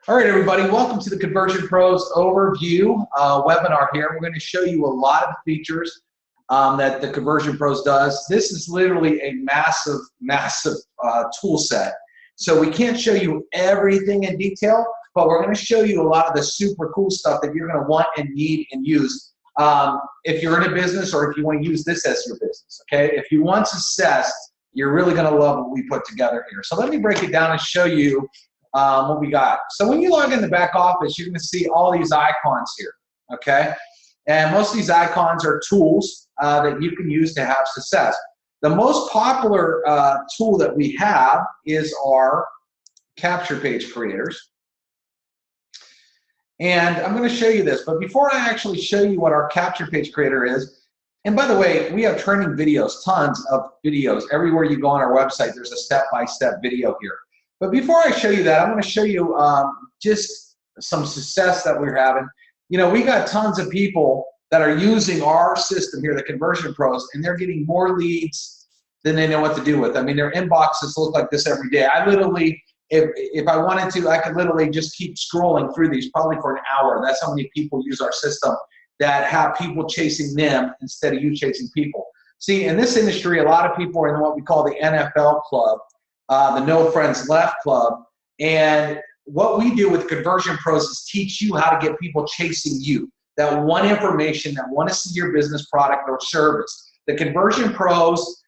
All right, everybody, welcome to the Conversion Pros Overview webinar here. We're going to show you a lot of the features that the Conversion Pros does. This is literally a massive tool set. So we can't show you everything in detail, but we're going to show you a lot of the super cool stuff that you're going to want and need and use if you're in a business or if you want to use this as your business, okay? If you want success, you're really going to love what we put together here. So let me break it down and show you what we got. So when you log in the back office, you're going to see all these icons here, okay? And most of these icons are tools that you can use to have success. The most popular tool that we have is our capture page creators. And I'm going to show you this, but before I actually show you what our capture page creator is, and by the way, we have training videos, tons of videos. Everywhere you go on our website, there's a step-by-step video here. But before I show you that, I'm going to show you just some success that we're having. You know, we got tons of people that are using our system here, the Conversion Pros, and they're getting more leads than they know what to do with. I mean, their inboxes look like this every day. I literally, if I wanted to, I could literally just keep scrolling through these probably for an hour. That's how many people use our system that have people chasing them instead of you chasing people. See, in this industry, a lot of people are in what we call the NFL club. The No Friends Left Club, and what we do with Conversion Pros is teach you how to get people chasing you. That one information, that want to see your business product or service. The Conversion Pros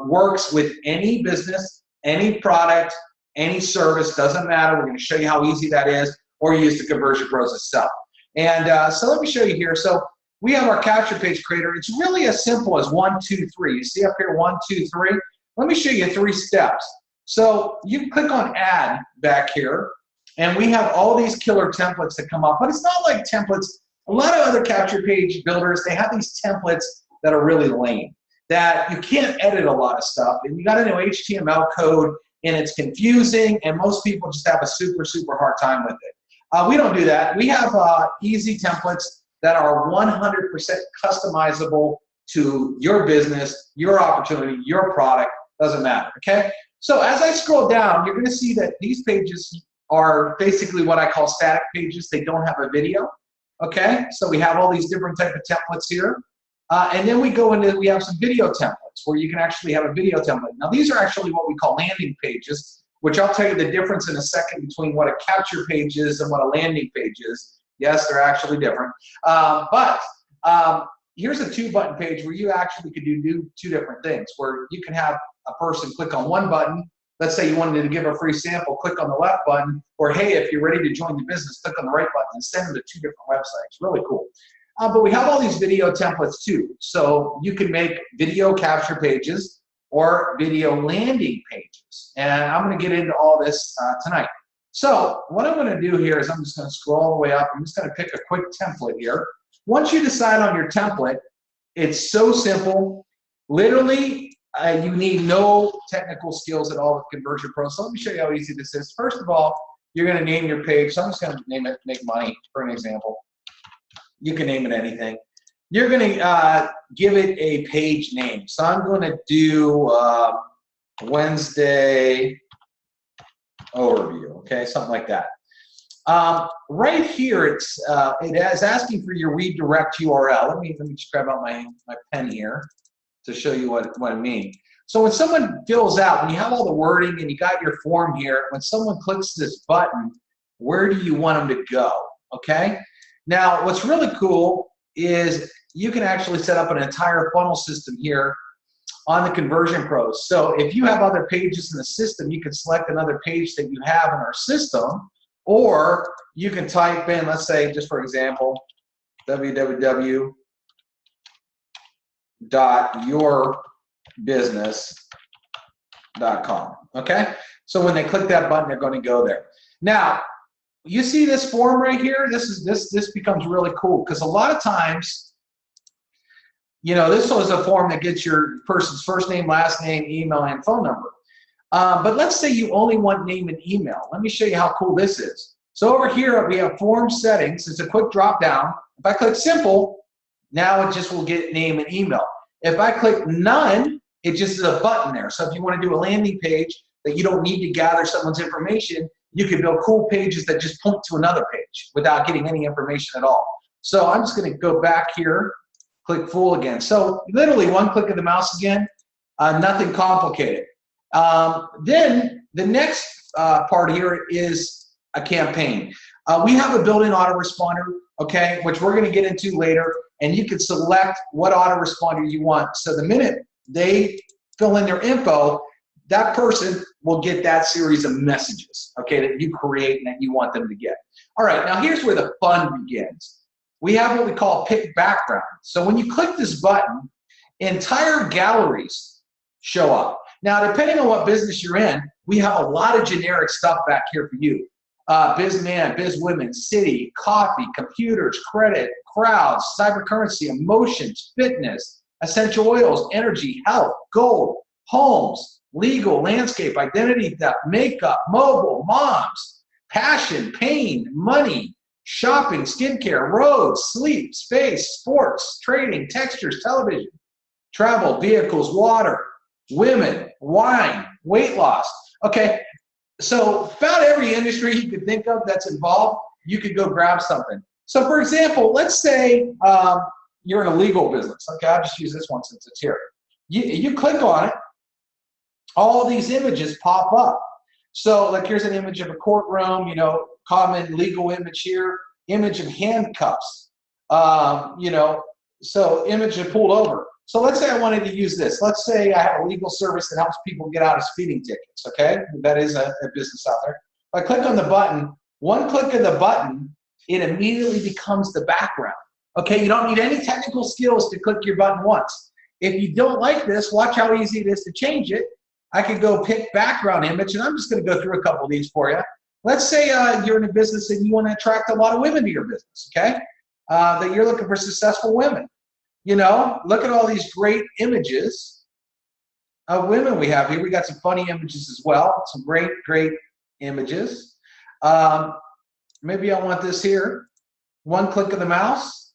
works with any business, any product, any service, doesn't matter. We're going to show you how easy that is, or use the Conversion Pros itself. And so let me show you here. So we have our capture page creator. It's really as simple as 1, 2, 3. You see up here 1, 2, 3. Let me show you 3 steps. So you can click on add back here, and we have all these killer templates that come up, but it's not like templates. A lot of other capture page builders, they have these templates that are really lame, that you can't edit a lot of stuff, and you got to know HTML code, and it's confusing, and most people just have a super hard time with it. We don't do that. We have easy templates that are 100% customizable to your business, your opportunity, your product, doesn't matter, okay? So as I scroll down, you're going to see that these pages are basically what I call static pages. They don't have a video, okay? So we have all these different type of templates here. And then we go into, we have some video templates where you can actually have a video template. Now these are actually what we call landing pages, which I'll tell you the difference in a second between what a capture page is and what a landing page is. Yes, they're actually different. Here's a 2-button page where you actually could do 2 different things, where you can have a person click on one button. Let's say you wanted to give a free sample, click on the left button, or hey, if you're ready to join the business, click on the right button and send them to 2 different websites. Really cool. But we have all these video templates too. So you can make video capture pages or video landing pages. And I'm going to get into all this tonight. So what I'm going to do here is I'm just going to scroll all the way up. I'm just going to pick a quick template here. Once you decide on your template, it's so simple. Literally, you need no technical skills at all with Conversion Pro. So let me show you how easy this is. First of all, you're going to name your page. So I'm just going to name it Make Money for an example. You can name it anything. You're going to give it a page name. So I'm going to do Wednesday Overview, okay, something like that. Right here, it is asking for your redirect URL. Let me just grab out my pen here to show you what I mean. So when someone fills out, when you have all the wording and you got your form here, when someone clicks this button, where do you want them to go, okay? Now, what's really cool is you can actually set up an entire funnel system here on the Conversion Pros. So if you have other pages in the system, you can select another page that you have in our system, or you can type in, let's say, just for example, www.yourbusiness.com, okay? So when they click that button, they're going to go there. Now, you see this form right here? This becomes really cool because a lot of times, you know, this was a form that gets your person's first name, last name, email, and phone number. But let's say you only want name and email. Let me show you how cool this is. So over here, we have form settings. It's a quick drop down. If I click simple, now it just will get name and email. If I click none, it just is a button there. So if you want to do a landing page that you don't need to gather someone's information. You can build cool pages that just point to another page without getting any information at all. So I'm just going to go back here, click full again. So literally one click of the mouse again, nothing complicated. Then the next part here is a campaign. We have a built-in autoresponder, okay, which we're going to get into later, and you can select what autoresponder you want. So the minute they fill in their info, that person will get that series of messages, okay, that you create and that you want them to get. All right, now here's where the fun begins. We have what we call pick background. So when you click this button, entire galleries show up. Now, depending on what business you're in, we have a lot of generic stuff back here for you. Bizman, bizwomen, city, coffee, computers, credit, crowds, cybercurrency, emotions, fitness, essential oils, energy, health, gold, homes, legal, landscape, identity theft, makeup, mobile, moms, passion, pain, money, shopping, skincare, roads, sleep, space, sports, trading, textures, television, travel, vehicles, water, women, wine, weight loss. Okay, so about every industry you could think of that's involved, you could go grab something. So for example, let's say you're in a legal business. Okay, I'll just use this one since it's here. You click on it, all these images pop up. So like here's an image of a courtroom, you know, common legal image here, image of handcuffs, you know, so image of pulled over. So let's say I wanted to use this. Let's say I have a legal service that helps people get out of speeding tickets, okay? That is a business out there. If I click on the button, one click of the button, it immediately becomes the background. Okay, you don't need any technical skills to click your button once. If you don't like this, watch how easy it is to change it. I could go pick background image, and I'm just gonna go through a couple of these for you. Let's say you're in a business and you wanna attract a lot of women to your business, okay? That you're looking for successful women. You know, look at all these great images of women we have here. We got some funny images as well, some great, great images. Maybe I want this here. One click of the mouse,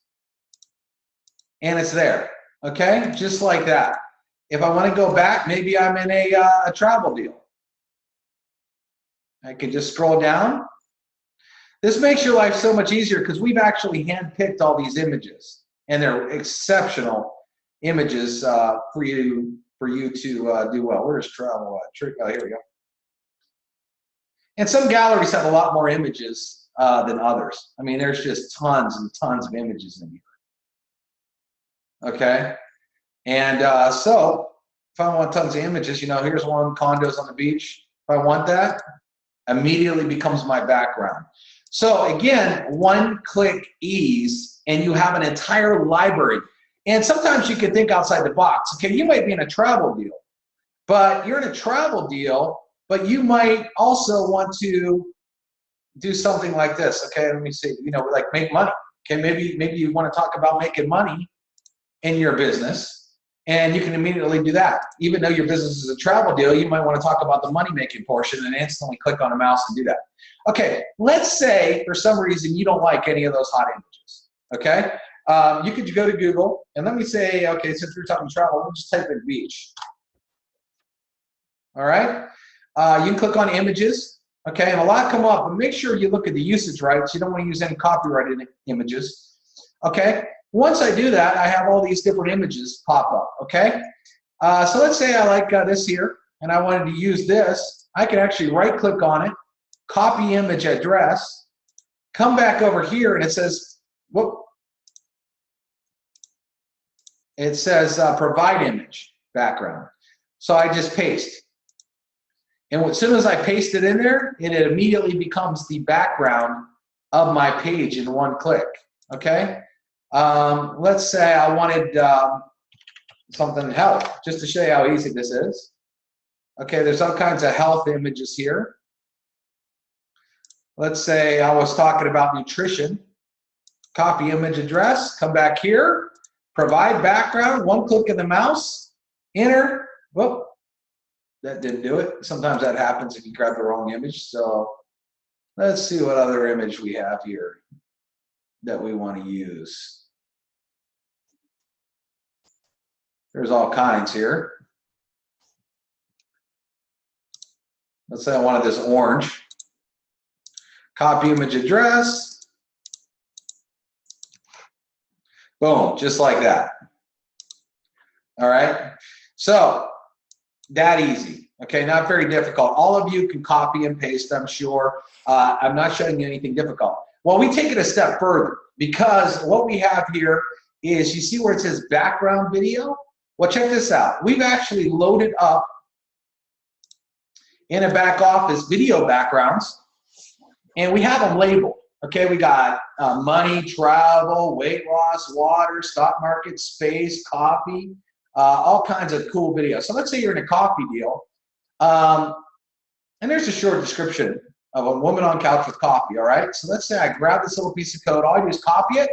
and it's there, okay? Just like that. If I want to go back, maybe I'm in a travel deal. I can just scroll down. This makes your life so much easier because we've actually handpicked all these images. And they're exceptional images for you to do well. Where's travel? Here we go. And some galleries have a lot more images than others. I mean, there's just tons and tons of images in here. Okay, and so if I want tons of images, you know, here's one, condos on the beach. If I want that, immediately becomes my background. So again, one-click ease, and you have an entire library. And sometimes you can think outside the box. Okay, you might be in a travel deal, but you're in a travel deal, but you might also want to do something like this. Okay, let me see, you know, like make money. Okay, maybe you want to talk about making money in your business, and you can immediately do that. Even though your business is a travel deal, you might want to talk about the money-making portion and instantly click on a mouse and do that. Okay, let's say for some reason you don't like any of those hot images, okay? You could go to Google, and let me say, okay, since we're talking travel, we'll just type in beach. All right? You can click on images, okay, and a lot come up, but make sure you look at the usage rights. You don't want to use any copyrighted images, okay? Once I do that, I have all these different images pop up, okay? So let's say I like this here, and I wanted to use this. I can actually right-click on it, copy image address, come back over here, and it says, whoop, it says provide image background. So I just paste. And as soon as I paste it in there, it immediately becomes the background of my page in one click, okay? Let's say I wanted something health, just to show you how easy this is. Okay, there's all kinds of health images here. Let's say I was talking about nutrition. Copy image address, come back here, provide background, one click of the mouse, enter. Whoop, that didn't do it. Sometimes that happens if you grab the wrong image. So let's see what other image we have here that we want to use. There's all kinds here. Let's say I wanted this orange. Copy image address. Boom, just like that. All right, so that easy. Okay, not very difficult. All of you can copy and paste, I'm sure. I'm not showing you anything difficult. Well, we take it a step further because what we have here is, you see where it says background video? Well, check this out. We've actually loaded up in a back office video backgrounds, and we have them labeled. Okay, we got money, travel, weight loss, water, stock market, space, coffee, all kinds of cool videos. So let's say you're in a coffee deal, and there's a short description of a woman on couch with coffee, all right? So let's say I grab this little piece of code. All I do is copy it.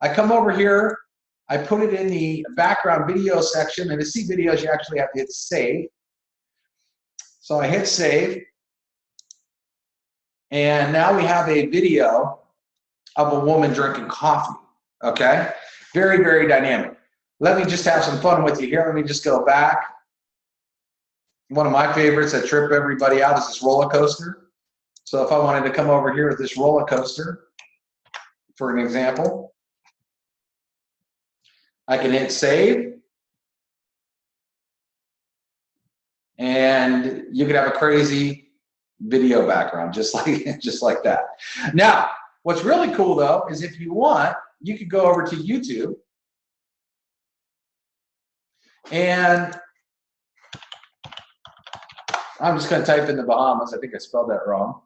I come over here. I put it in the background video section, and to see videos, you actually have to hit save. So I hit save, and now we have a video of a woman drinking coffee, okay? Very, very dynamic. Let me just have some fun with you here. Let me just go back. One of my favorites that trip everybody out is this roller coaster. So if I wanted to come over here with this roller coaster, for an example, I can hit save, and you could have a crazy video background just like that. Now, what's really cool though is if you want, you could go over to YouTube, and I'm just going to type in the Bahamas. I think I spelled that wrong.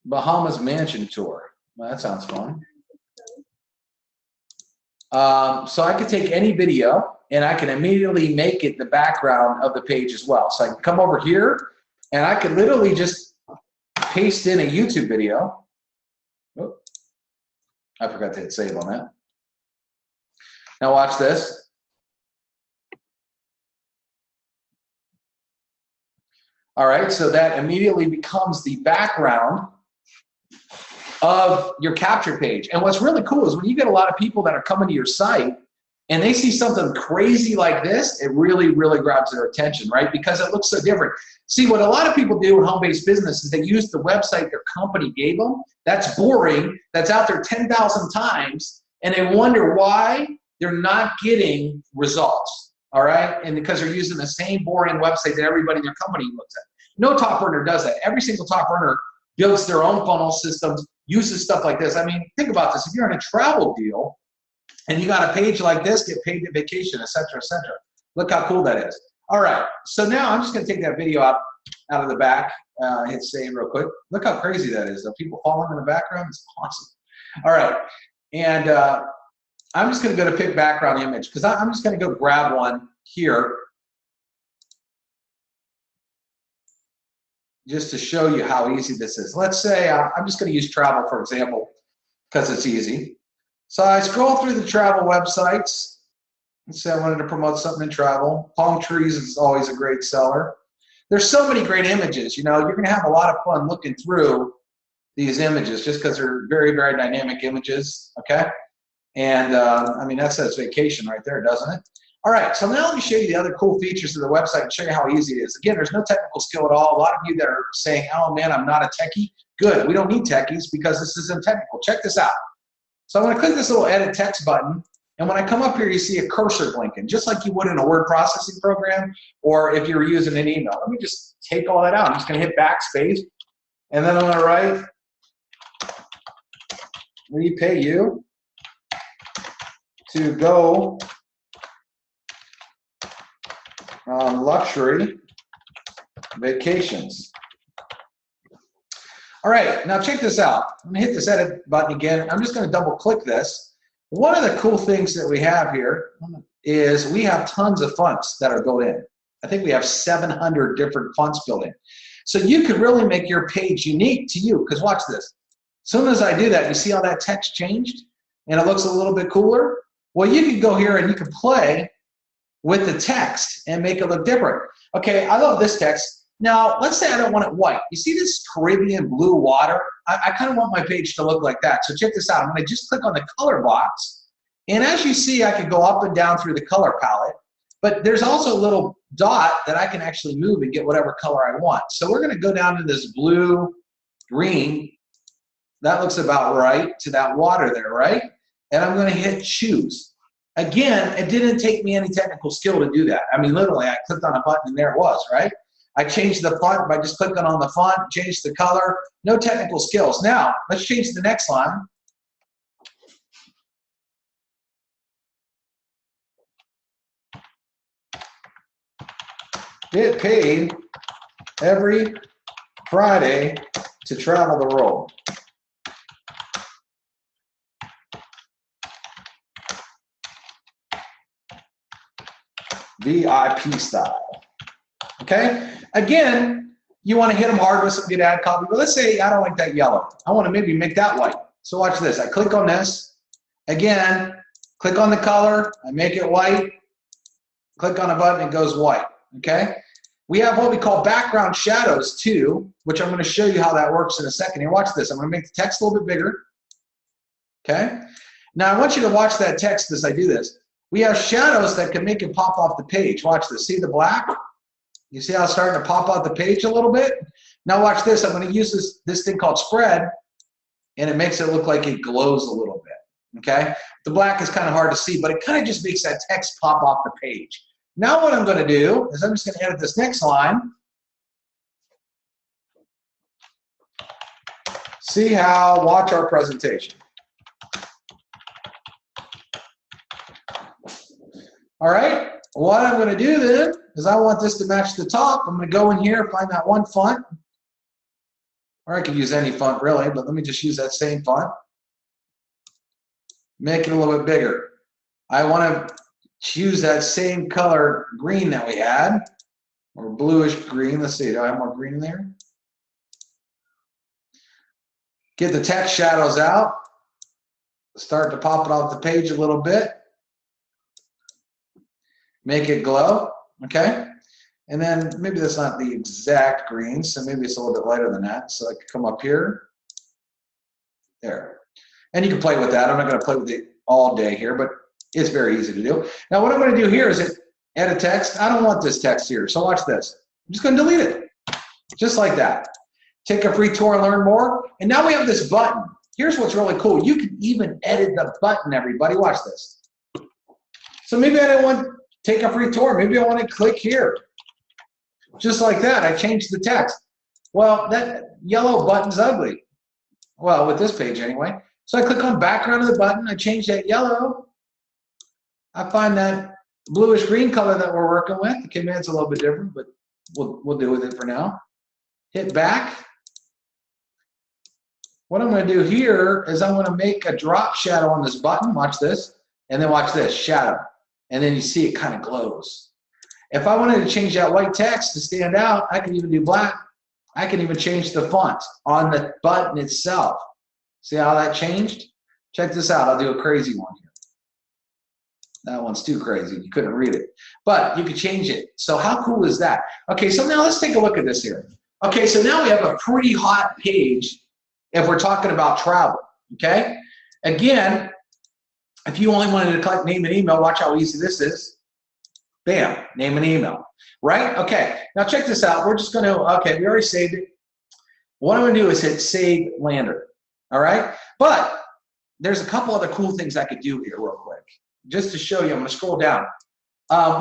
Bahamas Mansion Tour. Well, that sounds fun. So I could take any video and I can immediately make it the background of the page as well. So I can come over here and I could literally just paste in a YouTube video. Oh, I forgot to hit save on that. Now watch this. All right, so that immediately becomes the background of your capture page. And what's really cool is when you get a lot of people that are coming to your site and they see something crazy like this, it really, really grabs their attention, right? Because it looks so different. See, what a lot of people do in home-based business is they use the website their company gave them. That's boring. That's out there 10,000 times. And they wonder why they're not getting results. All right, and because they're using the same boring website that everybody in their company looks at. No top earner does that. Every single top earner builds their own funnel systems, uses stuff like this. I mean, think about this. If you're in a travel deal and you got a page like this, get paid to vacation, et cetera, et cetera. Look how cool that is. All right, so now I'm just going to take that video out of the back, hit save real quick. Look how crazy that is. The people falling in the background, it's awesome. All right, and I'm just going to go to pick background image because I'm just going to go grab one here just to show you how easy this is. Let's say I'm just going to use travel, for example, because it's easy. So I scroll through the travel websites. Let's say I wanted to promote something in travel. Palm trees is always a great seller. There's so many great images. You know, you're going to have a lot of fun looking through these images just because they're very, very dynamic images, okay? And I mean, that says vacation right there, doesn't it? All right, so now let me show you the other cool features of the website and show you how easy it is. Again, there's no technical skill at all. A lot of you that are saying, oh man, I'm not a techie. Good, we don't need techies because this isn't technical. Check this out. So I'm gonna click this little edit text button, and when I come up here, you see a cursor blinking, just like you would in a word processing program or if you were using an email. Let me just take all that out. I'm just gonna hit backspace, and then I'm gonna write, we pay you to go on luxury vacations. All right, now check this out. I'm gonna hit this edit button again. I'm just gonna double click this. One of the cool things that we have here is we have tons of fonts that are built in. I think we have 700 different fonts built in. So you could really make your page unique to you, because watch this. As soon as I do that, you see how that text changed and it looks a little bit cooler? Well, you can go here and you can play with the text and make it look different. Okay, I love this text. Now, let's say I don't want it white. You see this Caribbean blue water? I kind of want my page to look like that. So check this out. I'm gonna just click on the color box. And as you see, I can go up and down through the color palette. But there's also a little dot that I can actually move and get whatever color I want. So we're going to go down to this blue, green. That looks about right to that water there, right? And I'm going to hit choose. Again, it didn't take me any technical skill to do that. I mean, literally, I clicked on a button and there it was, right? I changed the font by just clicking on the font, changed the color, no technical skills. Now, let's change the next line. Get paid every Friday to travel the world. VIP style. Okay? Again, you want to hit them hard with some good ad copy, but let's say I don't like that yellow. I want to maybe make that white. So watch this. I click on this. Again, click on the color. I make it white. Click on a button, it goes white. Okay? We have what we call background shadows too, which I'm going to show you how that works in a second. Here, watch this. I'm going to make the text a little bit bigger. Okay? Now I want you to watch that text as I do this. We have shadows that can make it pop off the page. Watch this. See the black? You see how it's starting to pop off the page a little bit? Now watch this. I'm going to use this thing called spread, and it makes it look like it glows a little bit. Okay? The black is kind of hard to see, but it kind of just makes that text pop off the page. Now what I'm going to do is I'm just going to edit this next line. See how, watch our presentation. All right, what I'm going to do then is I want this to match the top. I'm going to go in here, find that one font. Or I could use any font really, but let me just use that same font. Make it a little bit bigger. I want to choose that same color green that we had, or bluish green. Let's see, do I have more green there? Get the text shadows out. Start to pop it off the page a little bit. Make it glow, okay? And then maybe that's not the exact green, so maybe it's a little bit lighter than that. So I can come up here, there. And you can play with that. I'm not gonna play with it all day here, but it's very easy to do. Now what I'm gonna do here is edit text. I don't want this text here, so watch this. I'm just gonna delete it, just like that. Take a free tour and learn more. And now we have this button. Here's what's really cool. You can even edit the button, everybody. Watch this. So maybe I don't want take a free tour. Maybe I want to click here. Just like that, I changed the text. Well, that yellow button's ugly. Well, with this page anyway. So I click on background of the button, I change that yellow. I find that bluish green color that we're working with. The command's a little bit different, but we'll deal with it for now. Hit back. What I'm going to do here is I'm going to make a drop shadow on this button. Watch this. And then watch this, shadow. And then you see it kind of glows. If I wanted to change that white text to stand out, I can even do black. I can even change the font on the button itself. See how that changed? Check this out. I'll do a crazy one here. That one's too crazy. You couldn't read it. But you could change it. So how cool is that? Okay, so now let's take a look at this here. Okay, so now we have a pretty hot page if we're talking about travel. Okay? Again, if you only wanted to click name and email, watch how easy this is. Bam, name and email, right? Okay, now check this out. We're just gonna, okay, we already saved it. What I'm gonna do is hit save lander, all right? But there's a couple other cool things I could do here real quick. Just to show you, I'm gonna scroll down.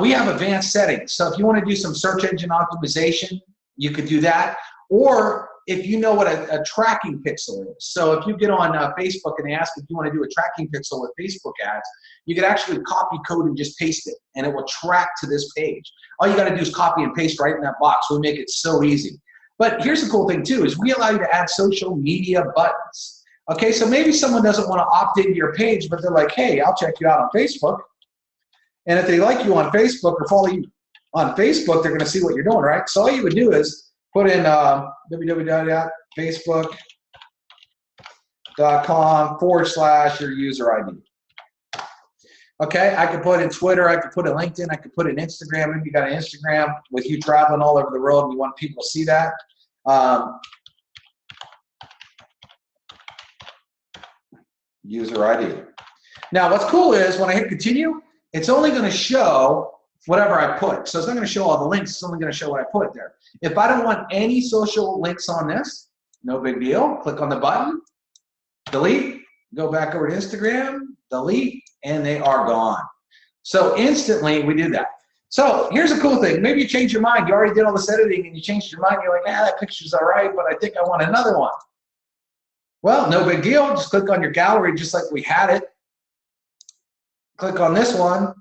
We have advanced settings. So if you wanna do some search engine optimization, you could do that. Or if you know what a tracking pixel is. So if you get on Facebook and they ask if you want to do a tracking pixel with Facebook ads, you can actually copy code and just paste it, and it will track to this page. All you got to do is copy and paste right in that box. We make it so easy. But here's the cool thing too, is we allow you to add social media buttons. Okay, so maybe someone doesn't want to opt into your page, but they're like, hey, I'll check you out on Facebook. And if they like you on Facebook or follow you on Facebook, they're going to see what you're doing, right? So all you would do is put in www.facebook.com/ your user ID. Okay, I could put in Twitter, I could put in LinkedIn, I could put in Instagram. Maybe you got an Instagram with you traveling all over the world and you want people to see that. User ID. Now, what's cool is when I hit continue, it's only going to show whatever I put. So it's not going to show all the links. It's only going to show what I put there. If I don't want any social links on this, no big deal. Click on the button, delete, go back over to Instagram, delete, and they are gone. So instantly we do that. So here's a cool thing. Maybe you change your mind. You already did all this editing and you changed your mind. You're like, that picture's all right, but I think I want another one. Well, no big deal. Just click on your gallery just like we had it. Click on this one,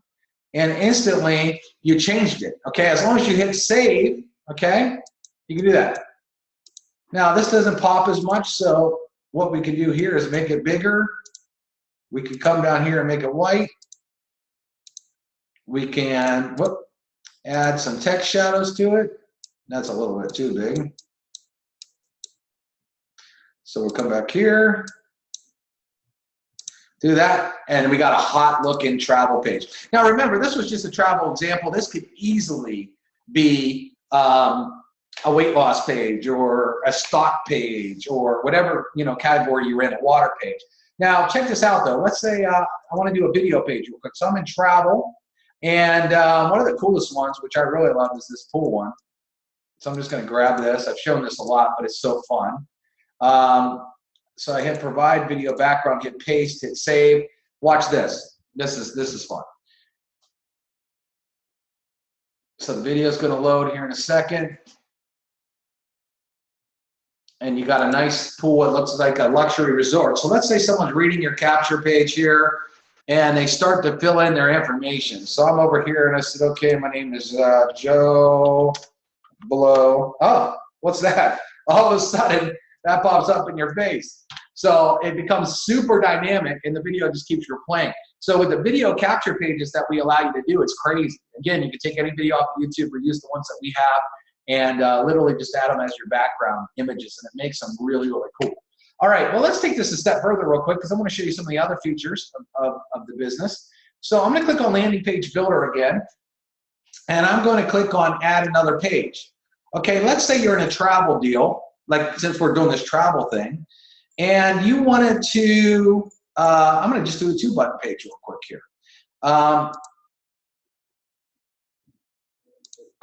and instantly you changed it. Okay, as long as you hit save, okay, you can do that. Now, this doesn't pop as much, so what we can do here is make it bigger. We can come down here and make it white. We can add some text shadows to it. That's a little bit too big. So we'll come back here, do that, and we got a hot looking travel page. Now remember, this was just a travel example. This could easily be a weight loss page or a stock page or whatever category you're in, a water page. Now check this out though. Let's say I want to do a video page real quick. So I'm in travel, and one of the coolest ones, which I really love, is this pool one. So I'm just going to grab this. I've shown this a lot, but it's so fun. So I hit provide video background, hit paste, hit save. Watch this. This is fun. So the video is going to load here in a second. And you got a nice pool. It looks like a luxury resort. So let's say someone's reading your capture page here and they start to fill in their information. So I'm over here and I said, okay, my name is Joe Blow. Oh, what's that? All of a sudden, that pops up in your face. So it becomes super dynamic and the video just keeps replaying. So with the video capture pages that we allow you to do, it's crazy. Again, you can take any video off of YouTube or use the ones that we have and literally just add them as your background images, and it makes them really, really cool. All right, well, let's take this a step further real quick because I want to show you some of the other features of the business. So I'm going to click on Landing Page Builder again, and I'm going to click on Add Another Page. Okay, let's say you're in a travel deal, like since we're doing this travel thing, and you wanted to, I'm going to just do a 2-button page real quick here.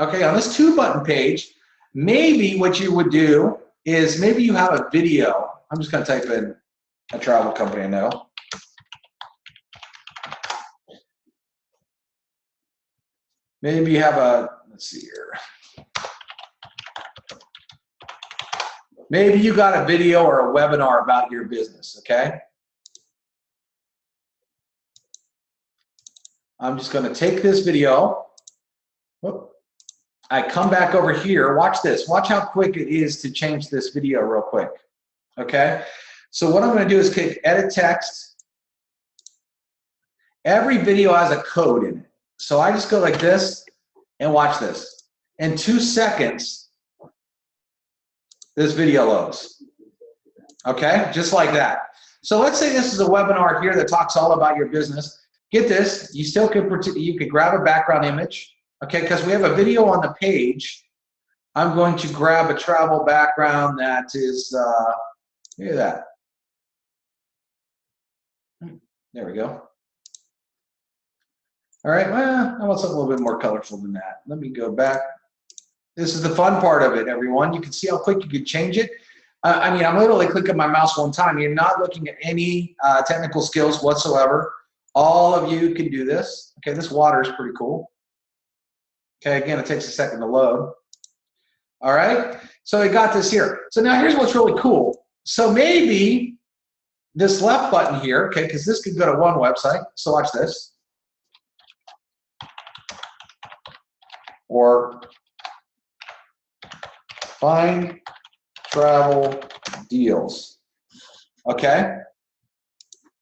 Okay, on this 2-button page, maybe what you would do is maybe you have a video. I'm just going to type in a travel company I know. Maybe you have a, let's see here. Maybe you got a video or a webinar about your business, okay? I'm just going to take this video. Whoop. I come back over here. Watch this. Watch how quick it is to change this video real quick, okay? So what I'm going to do is click Edit Text. Every video has a code in it. So I just go like this and watch this. In 2 seconds, this video loads, okay? Just like that. So let's say this is a webinar here that talks all about your business. Get this, you still could, you could grab a background image, okay? Because we have a video on the page. I'm going to grab a travel background that is, look at that. There we go. All right, well, I want something a little bit more colorful than that. Let me go back. This is the fun part of it, everyone. You can see how quick you can change it. I mean, I'm literally clicking my mouse one time. You're not looking at any technical skills whatsoever. All of you can do this. Okay, this water is pretty cool. Okay, again, it takes a second to load. All right, so we got this here. So now here's what's really cool. So maybe this left button here, okay, because this could go to one website. So watch this. Or find travel deals. Okay.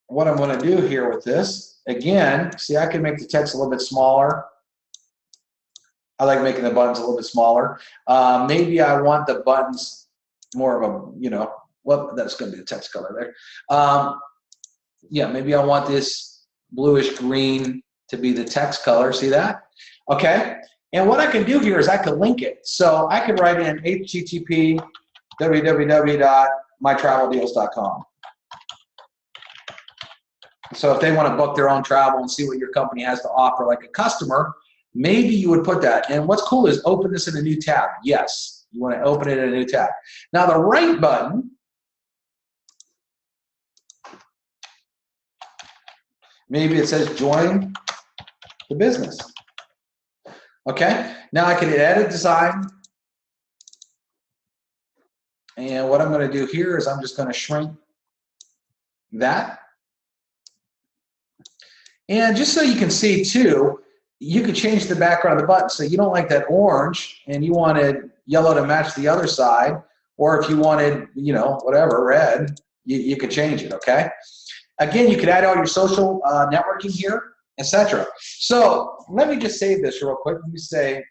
What I'm going to do here with this, again, see, I can make the text a little bit smaller. I like making the buttons a little bit smaller. Maybe I want the buttons more of a, well, that's going to be the text color there. Yeah, maybe I want this bluish green to be the text color. See that? Okay. And what I can do here is I can link it. So I can write in http www.mytraveldeals.com. So if they want to book their own travel and see what your company has to offer like a customer, maybe you would put that. And what's cool is open this in a new tab. Yes, you want to open it in a new tab. Now the right button, maybe it says join the business. Okay, now I can edit design. And what I'm going to do here is I'm just going to shrink that. And just so you can see too, you could change the background of the button. So you don't like that orange and you wanted yellow to match the other side, or if you wanted, you know, whatever, red, you could change it, okay? Again, you could add all your social networking here, etc. So let me just save this real quick. Let me say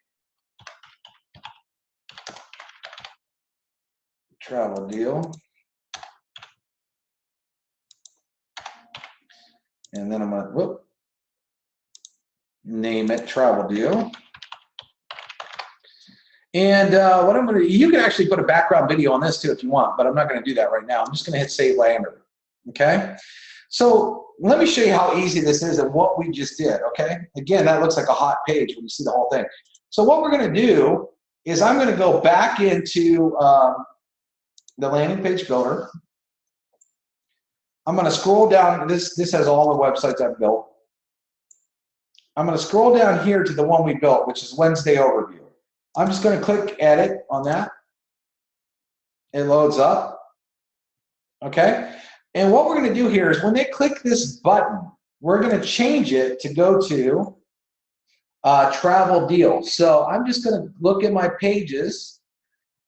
travel deal. And then I'm going to name it travel deal. And what I'm going to, you can actually put a background video on this too if you want, but I'm not going to do that right now. I'm just going to hit save lander. Okay. So let me show you how easy this is and what we just did. Okay. Again, that looks like a hot page when you see the whole thing. So what we're going to do is I'm going to go back into the landing page builder. I'm going to scroll down. This has all the websites I've built. I'm going to scroll down here to the one we built, which is Wednesday Overview. I'm just going to click Edit on that. It loads up. Okay. And what we're going to do here is when they click this button, we're going to change it to go to Travel Deal. So I'm just going to look at my pages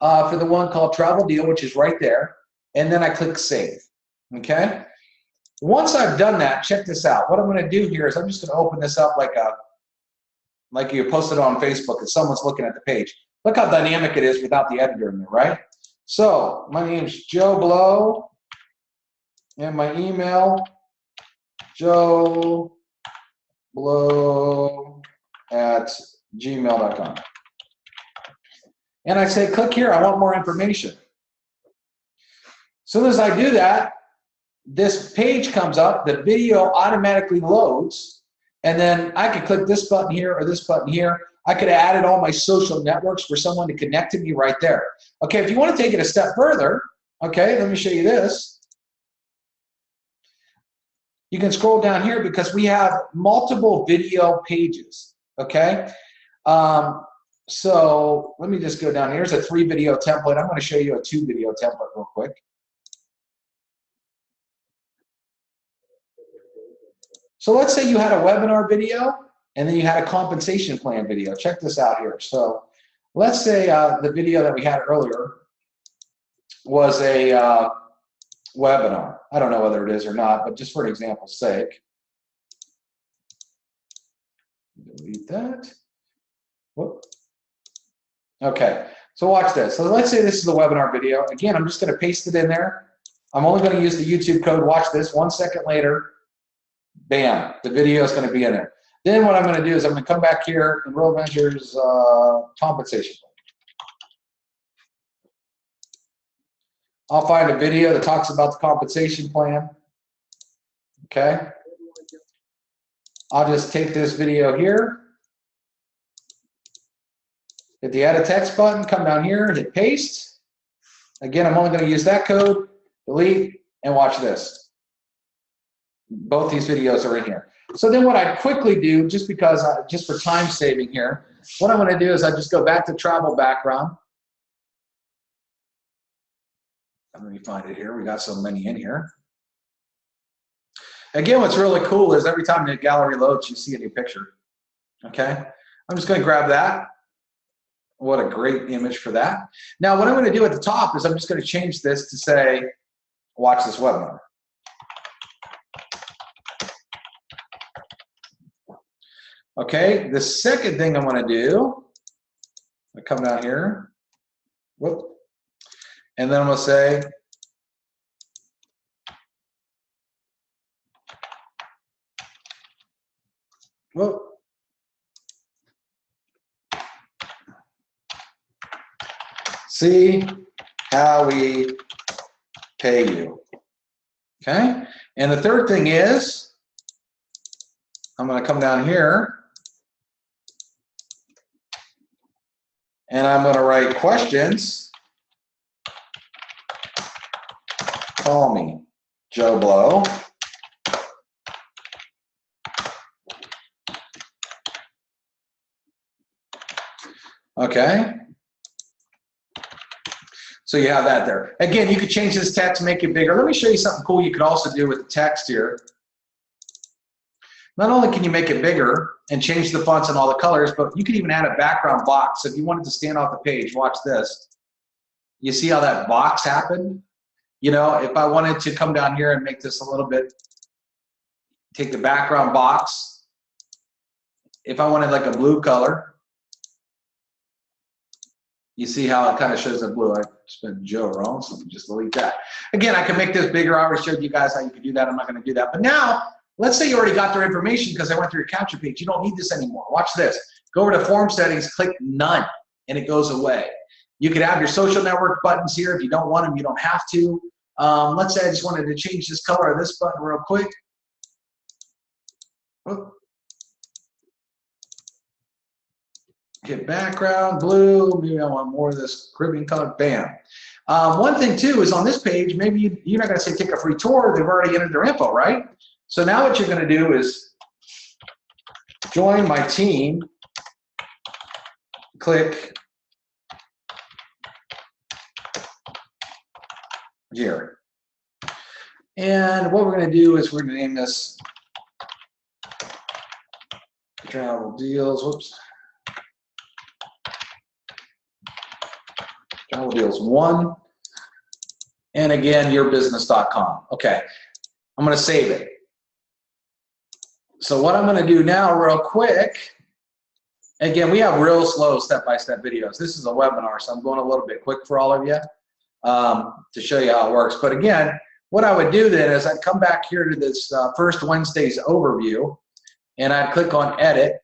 for the one called Travel Deal, which is right there. And then I click Save. Okay. Once I've done that, check this out. What I'm going to do here is I'm just going to open this up like you posted on Facebook and someone's looking at the page. Look how dynamic it is without the editor in there, right? So my name's Joe Blow, and my email, joeblow@gmail.com. And I say, click here, I want more information. As soon as I do that, this page comes up, the video automatically loads, and then I could click this button here or this button here. I could have added all my social networks for someone to connect to me right there. Okay, if you want to take it a step further, okay, let me show you this. You can scroll down here because we have multiple video pages, okay? So let me just go down. Here's a 3-video template. I'm going to show you a 2-video template real quick. So let's say you had a webinar video and then you had a compensation plan video. Check this out here. So let's say the video that we had earlier was a webinar. I don't know whether it is or not, but just for an example's sake. Delete that. Whoop. Okay, so watch this. So let's say this is the webinar video. Again, I'm just going to paste it in there. I'm only going to use the YouTube code. Watch this. 1 second later, bam, the video is going to be in there. Then what I'm going to do is I'm going to come back here and Real Ventures compensation. I'll find a video that talks about the compensation plan. Okay. I'll just take this video here, hit the edit text button, come down here, hit paste. Again, I'm only going to use that code, delete, and watch this. Both these videos are in here. So then what I quickly do, just because, just for time saving here, what I'm going to do is I just go back to travel background. Let me find it here. We got so many in here. Again, what's really cool is every time the gallery loads, you see a new picture. Okay? I'm just going to grab that. What a great image for that. Now, what I'm going to do at the top is I'm just going to change this to say, watch this webinar. Okay, the second thing I'm going to do, I come down here, whoop, and then I'm going to say, whoop, see how we pay you. Okay, and the third thing is, I'm going to come down here And I'm going to write questions. Call me Joe Blow. Okay. So you have that there. Again, you could change this text, make it bigger. Let me show you something cool you could also do with the text here. Not only can you make it bigger and change the fonts and all the colors, but you can even add a background box. So if you wanted to stand off the page, watch this. You see how that box happened? You know, if I wanted to come down here and make this a little bit, take the background box. If I wanted like a blue color, you see how it kind of shows the blue. I spelled Joe wrong, so just delete that. Again, I can make this bigger. I already showed you guys how you can do that. I'm not going to do that. But now, let's say you already got their information because I went through your capture page. You don't need this anymore. Watch this. Go over to form settings, click none, and it goes away. You could have your social network buttons here. If you don't want them, you don't have to. Let's say I just wanted to change this color of this button real quick. Hit background, blue, maybe I want more of this Caribbean color, bam. One thing too is on this page, maybe you're not gonna say take a free tour, they've already entered their info, right? So now what you're gonna do is join my team, click here. And what we're gonna do is we're gonna name this travel deals, whoops. Travel deals 1, and again, yourbusiness.com. Okay, I'm going to save it. So what I'm going to do now real quick, again, we have real slow step-by-step videos. This is a webinar, so I'm going a little bit quick for all of you to show you how it works. But again, what I would do then is I'd come back here to this first Wednesday's overview, and I'd click on edit.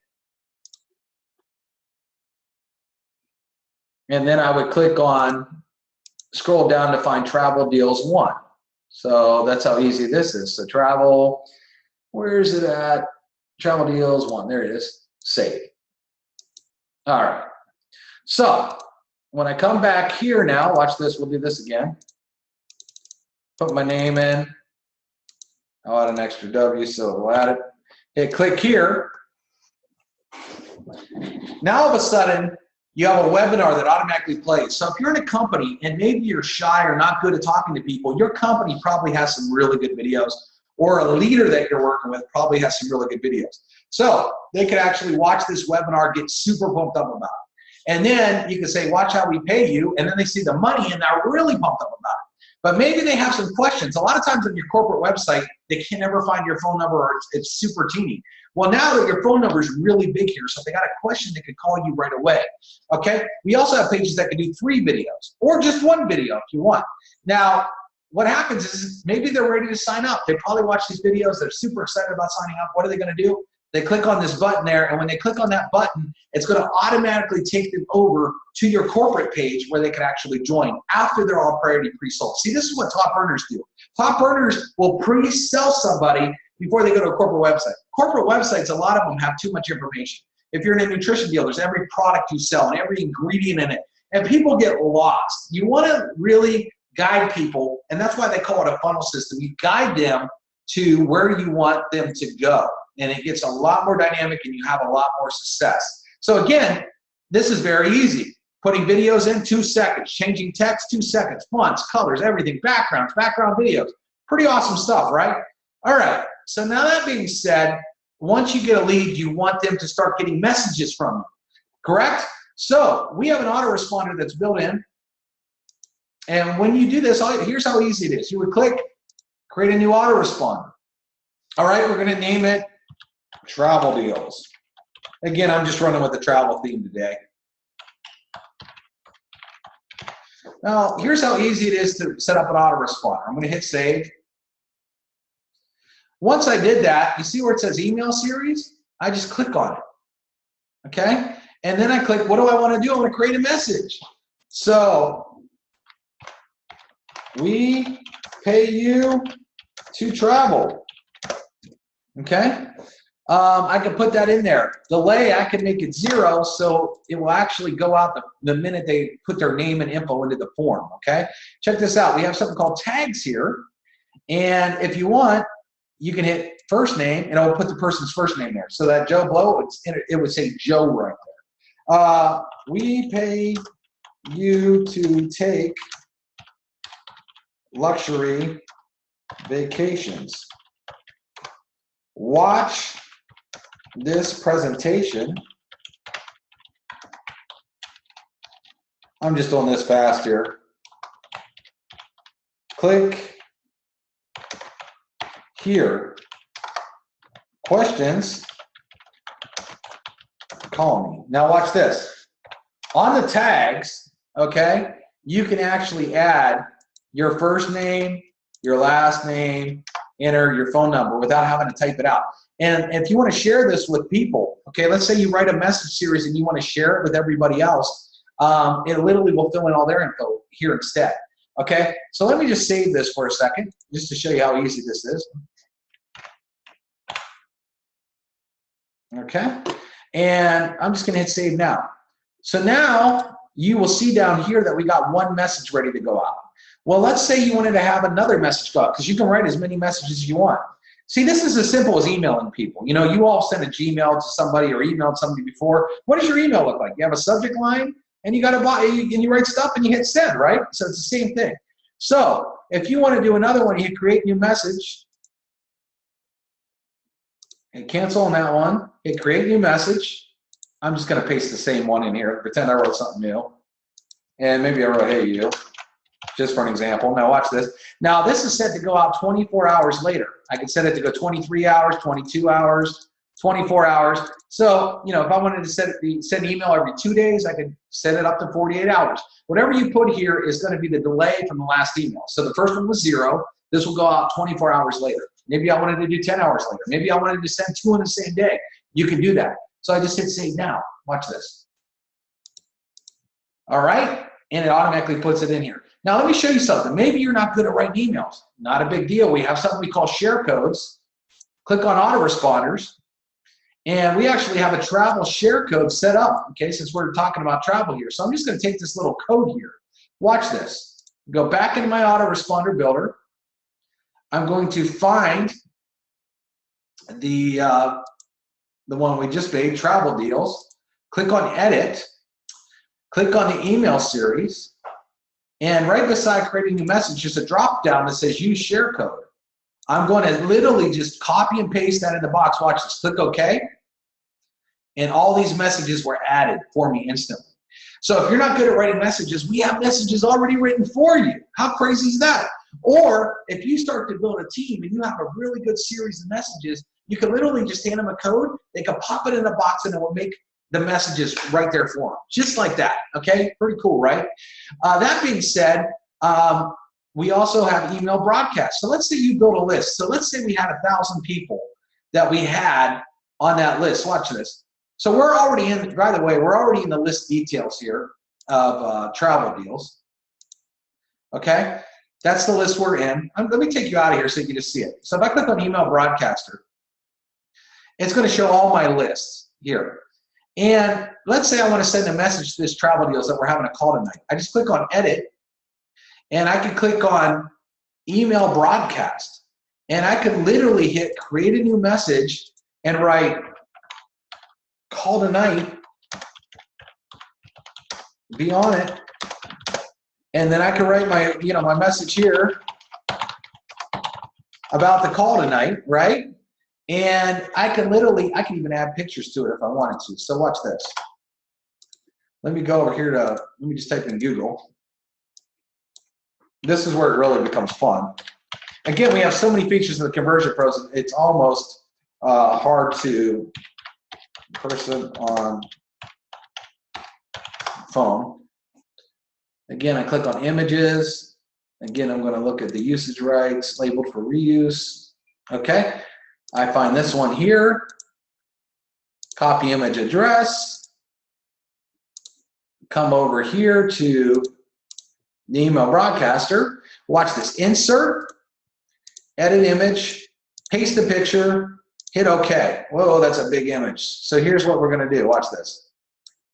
And then I would click on, scroll down to find travel deals 1. So that's how easy this is. So travel, where is it at? Travel deals 1, there it is, save. All right, so when I come back here now, watch this, we'll do this again. Put my name in, I'll add an extra W, so we'll add it. Hit click here. Now all of a sudden, you have a webinar that automatically plays. So if you're in a company and maybe you're shy or not good at talking to people, your company probably has some really good videos, or a leader that you're working with probably has some really good videos. So they could actually watch this webinar, get super pumped up about it. And then you can say, watch how we pay you, and then they see the money and they're really pumped up about it. But maybe they have some questions. A lot of times on your corporate website, they can never find your phone number, or it's super teeny. Well, now that your phone number is really big here, so if they got a question, they could call you right away, okay? We also have pages that can do 3 videos, or just 1 video if you want. Now, what happens is maybe they're ready to sign up. They probably watch these videos. They're super excited about signing up. What are they going to do? They click on this button there, and when they click on that button, it's going to automatically take them over to your corporate page where they can actually join after they're all priority pre-sold. See, this is what top earners do. Top earners will pre-sell somebody before they go to a corporate website. Corporate websites, a lot of them have too much information. If you're in a nutrition deal, there's every product you sell and every ingredient in it, and people get lost. You want to really guide people, and that's why they call it a funnel system. You guide them to where you want them to go, and it gets a lot more dynamic and you have a lot more success. So again, this is very easy. Putting videos in 2 seconds, changing text 2 seconds, fonts, colors, everything, backgrounds, background videos. Pretty awesome stuff, right? All right, so now that being said, once you get a lead, you want them to start getting messages from you, correct? So we have an autoresponder that's built in, and when you do this, here's how easy it is. You would click, create a new autoresponder. All right, we're gonna name it Travel Deals. Again, I'm just running with the travel theme today. Now, here's how easy it is to set up an autoresponder. I'm gonna hit save. Once I did that, you see where it says email series? I just click on it, okay? And then I click, what do I wanna do? I wanna create a message. So, we pay you to travel, okay? I can put that in there. Delay, I can make it 0, so it will actually go out the minute they put their name and info into the form, okay? Check this out. We have something called tags here, and if you want, you can hit first name, and I'll put the person's first name there. So that Joe Blow, it would say Joe right there. We pay you to take luxury vacations. Watch this presentation. I'm just doing this fast here. Click here. Questions? Call me. Now watch this. On the tags, okay, you can actually add your first name, your last name, enter your phone number without having to type it out. And if you want to share this with people, okay, let's say you write a message series and you want to share it with everybody else, it literally will fill in all their info here instead. Okay, so let me just save this for a second, just to show you how easy this is. Okay, and I'm just going to hit save now. So now you will see down here that we got one message ready to go out. Well, let's say you wanted to have another message go out, because you can write as many messages as you want. See, this is as simple as emailing people. You know, you all send a Gmail to somebody or emailed somebody before. What does your email look like? You have a subject line, and you got and you write stuff, and you hit send, right? So it's the same thing. So if you want to do another one, you hit create new message, and cancel on that one. Hit create new message. I'm just going to paste the same one in here. Pretend I wrote something new, and maybe I wrote hey you, just for an example. Now watch this. Now this is set to go out 24 hours later. I can set it to go 23 hours, 22 hours, 24 hours. So, you know, if I wanted to send email every 2 days, I could set it up to 48 hours. Whatever you put here is going to be the delay from the last email. So the first one was 0. This will go out 24 hours later. Maybe I wanted to do 10 hours later. Maybe I wanted to send 2 on the same day. You can do that. So I just hit save now. Watch this. All right. And it automatically puts it in here. Now let me show you something. Maybe you're not good at writing emails. Not a big deal. We have something we call share codes. Click on autoresponders. And we actually have a travel share code set up, okay, since we're talking about travel here. So I'm just going to take this little code here. Watch this. Go back into my autoresponder builder. I'm going to find the one we just made, travel deals. Click on edit. Click on the email series. And right beside creating a new message, there's a drop down that says use share code. I'm going to literally just copy and paste that in the box. Watch this. Click OK. And all these messages were added for me instantly. So if you're not good at writing messages, we have messages already written for you. How crazy is that? Or if you start to build a team and you have a really good series of messages, you can literally just hand them a code. They can pop it in a box and it will make the messages right there for them. Just like that. Okay? Pretty cool, right? That being said, we also have email broadcasts. So let's say you build a list. So let's say we had 1,000 people that we had on that list. Watch this. So we're already in, by the way, we're already in the list details here of travel deals. Okay? That's the list we're in. Let me take you out of here so you can just see it. So if I click on email broadcaster, it's going to show all my lists here. And let's say I want to send a message to this travel deals that we're having a call tonight. I just click on edit. And I can click on email broadcast. And I can literally hit create a new message and write call tonight, be on it. And then I can write my, my message here about the call tonight, right? And I can even add pictures to it if I wanted to. So watch this. Let me go over here let me just type in Google. This is where it really becomes fun. Again, we have so many features in the Conversion Pros, it's almost hard to person on phone. Again, I click on images. Again, I'm going to look at the usage rights labeled for reuse. Okay, I find this one here. Copy image address. Come over here to the email broadcaster. Watch this. Insert, edit image, paste the picture, Hit OK. Whoa, that's a big image. So here's what we're going to do. Watch this.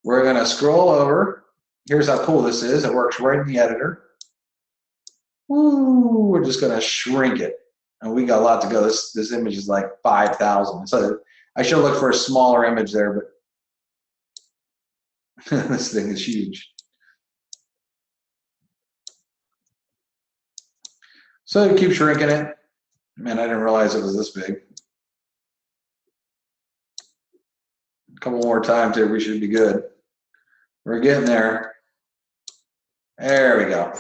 We're going to scroll over. Here's how cool this is. It works right in the editor. Ooh, we're just going to shrink it. And we got a lot to go. This image is like 5,000. So I should look for a smaller image there, but this thing is huge. So you keep shrinking it. Man, I didn't realize it was this big. A couple more times here, we should be good. We're getting there. There we go.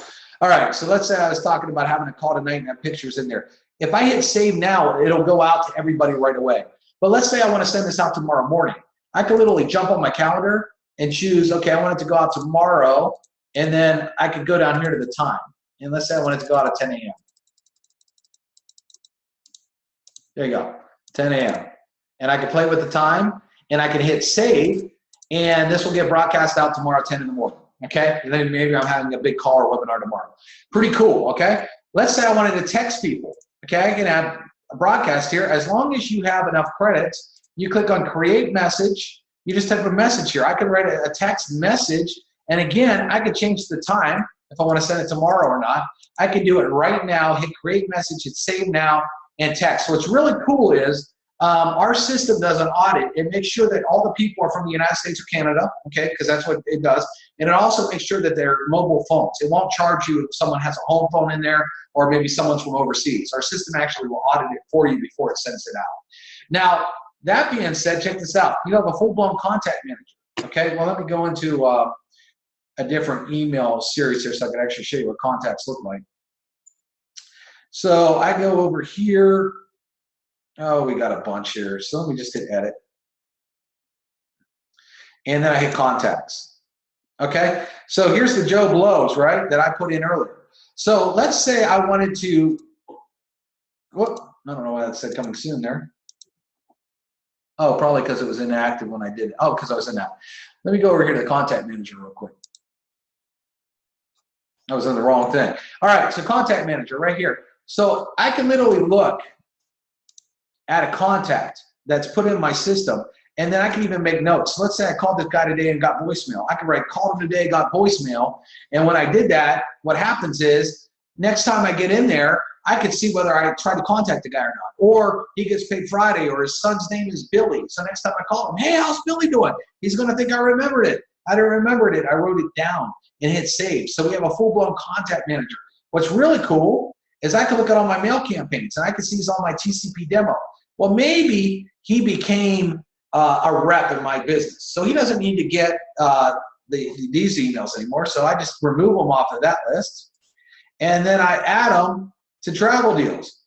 All right, so let's say I was talking about having a call tonight and have pictures in there. If I hit save now, it'll go out to everybody right away. But let's say I want to send this out tomorrow morning. I could literally jump on my calendar and choose, okay, I want it to go out tomorrow, and then I could go down here to the time. And let's say I want it to go out at 10 a.m. There you go, 10 a.m. And I can play with the time, and I can hit save, and this will get broadcast out tomorrow at 10 in the morning. Okay, and then maybe I'm having a big call or webinar tomorrow. Pretty cool, okay? Let's say I wanted to text people. Okay, I can have a broadcast here. As long as you have enough credits, you click on create message. You just type a message here. I can write a text message, and again, I could change the time if I want to send it tomorrow or not. I can do it right now, hit create message, hit save now, and text. What's really cool is our system does an audit. It makes sure that all the people are from the United States or Canada, okay, because that's what it does. And it also makes sure that they're mobile phones. It won't charge you if someone has a home phone in there or maybe someone's from overseas. Our system actually will audit it for you before it sends it out. Now, that being said, check this out. You have a full-blown contact manager, okay? Well, let me go into a different email series here so I can actually show you what contacts look like. So I go over here. Oh, we got a bunch here. So let me just hit edit. And then I hit contacts. Okay, so here's the Joe Blows, right, that I put in earlier. So let's say I wanted to, whoop, I don't know why that said coming soon there. Oh, probably because it was inactive when I did it. Oh, because I was in that. Let me go over here to the contact manager real quick. I was in the wrong thing. All right, so contact manager right here. So I can literally look at a contact that's put in my system, and then I can even make notes. So let's say I called this guy today and got voicemail. I can write called him today, got voicemail, and when I did that, what happens is next time I get in there, I could see whether I tried to contact the guy or not. Or he gets paid Friday, or his son's name is Billy. So next time I call him, hey, how's Billy doing? He's gonna think I remembered it. I didn't remember it. I wrote it down and hit save. So we have a full-blown contact manager. What's really cool is I can look at all my mail campaigns, and I can see he's on my TCP demo. Well, maybe he became a rep in my business. So he doesn't need to get these emails anymore. So I just remove them off of that list. And then I add them to travel deals.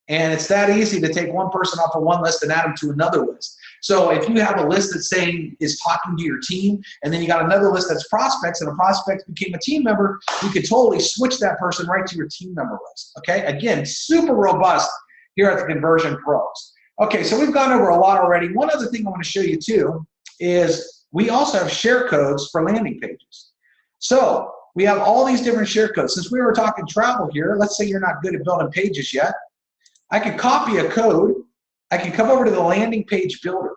And it's that easy to take one person off of one list and add them to another list. So if you have a list that's saying is talking to your team, and then you got another list that's prospects, and a prospect became a team member, you could totally switch that person right to your team member list. Okay, again, super robust here at the Conversion Pros. Okay, so we've gone over a lot already. One other thing I want to show you too is we also have share codes for landing pages. So we have all these different share codes. Since we were talking travel here, let's say you're not good at building pages yet. I can copy a code. I can come over to the landing page builder.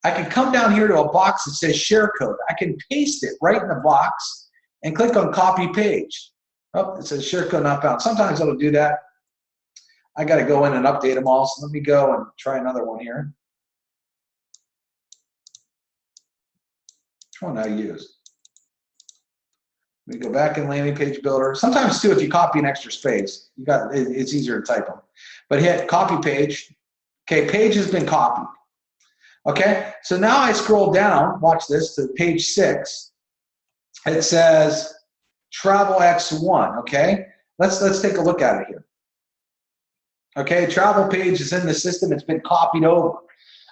I can come down here to a box that says share code. I can paste it right in the box and click on copy page. Oh, it says share code not found. Sometimes it'll do that. I got to go in and update them all. So let me go and try another one here. Which one I use? Let me go back in landing page builder. Sometimes too, if you copy an extra space, it's easier to type them. But hit copy page. Okay, page has been copied. Okay, so now I scroll down, watch this, to page 6. It says Travel X1, okay? Let's take a look at it here. Okay, travel page is in the system, it's been copied over.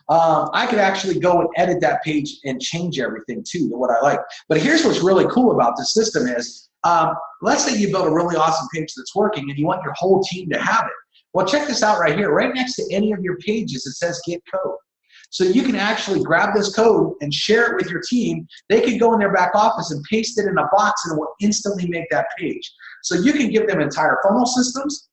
I could actually go and edit that page and change everything too to what I like. But here's what's really cool about this system is, let's say you build a really awesome page that's working and you want your whole team to have it. Well, check this out right here. Right next to any of your pages, it says get code. So you can actually grab this code and share it with your team. They can go in their back office and paste it in a box and it will instantly make that page. So you can give them entire funnel systems.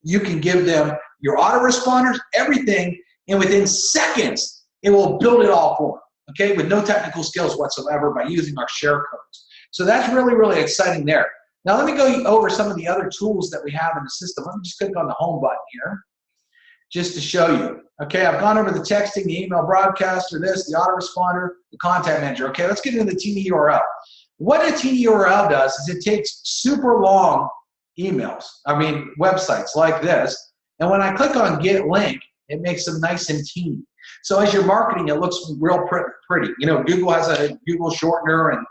You can give them your autoresponders, everything, and within seconds, it will build it all for them, okay, with no technical skills whatsoever by using our share codes. So that's really, really exciting there. Now let me go over some of the other tools that we have in the system. Let me just click on the home button here just to show you. Okay, I've gone over the texting, the email broadcaster, this, the autoresponder, the contact manager. Okay, let's get into the Teeny URL. What a Teeny URL does is it takes super long websites like this, and when I click on get link, it makes them nice and teeny. So as you're marketing, it looks real pretty. You know, Google has a Google shortener, and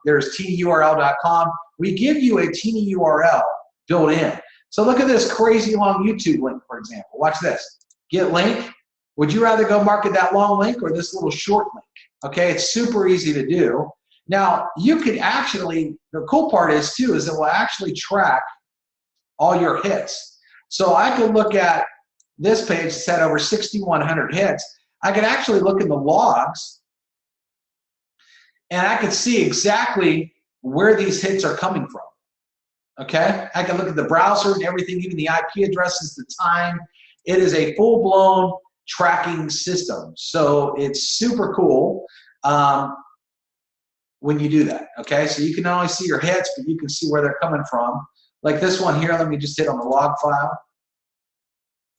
there's teenyurl.com. We give you a Teeny URL built in. So look at this crazy long YouTube link, for example. Watch this. Get link. Would you rather go market that long link or this little short link? Okay, it's super easy to do. Now, you can actually, the cool part is too, is it will actually track all your hits. So I could look at this page that's had over 6,100 hits. I can actually look in the logs and I can see exactly where these hits are coming from. Okay, I can look at the browser and everything, even the IP addresses, the time. It is a full-blown tracking system. So it's super cool when you do that. Okay, so you can not only see your hits, but you can see where they're coming from. Like this one here, let me just hit on the log file